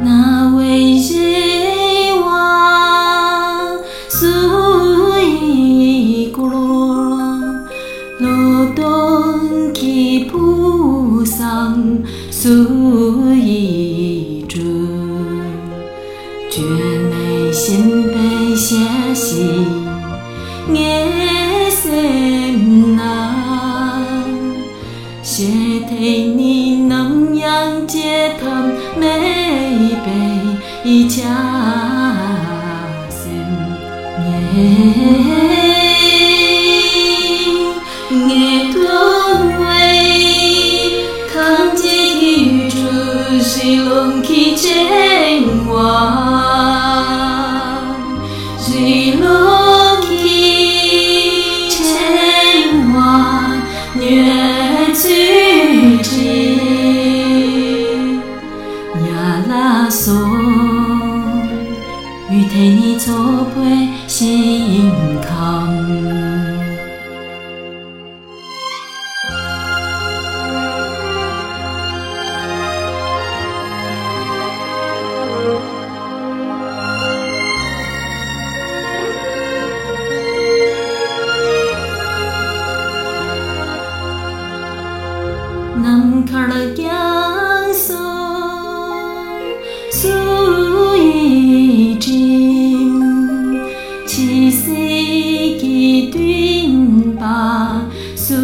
那为日王苏一咕噜罗东起菩萨苏一尊，觉内心被写习耶sem na写提你能样接他每杯一家sem耶通为康吉宇宙是龙起真王是龙起真王虐自己呀啦嗦与替你做陪心康nam khar kyang so su yi jin chi se ki tuyên ba su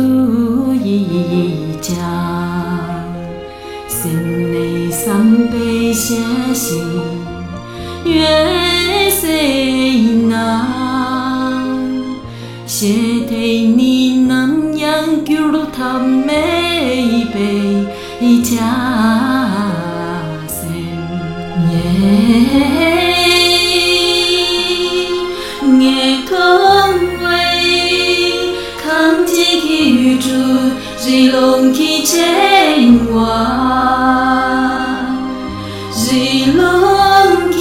yi jia sinh内三杯写习月谁那写提你能样救了他每杯一家耶通为康吉宇宙是龙起真王是龙起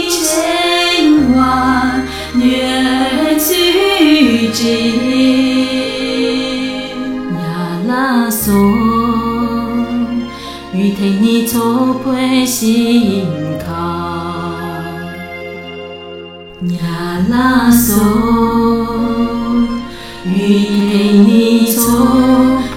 真王虐自己呀啦嗦与替你做陪心康呀啦嗦与替你做陪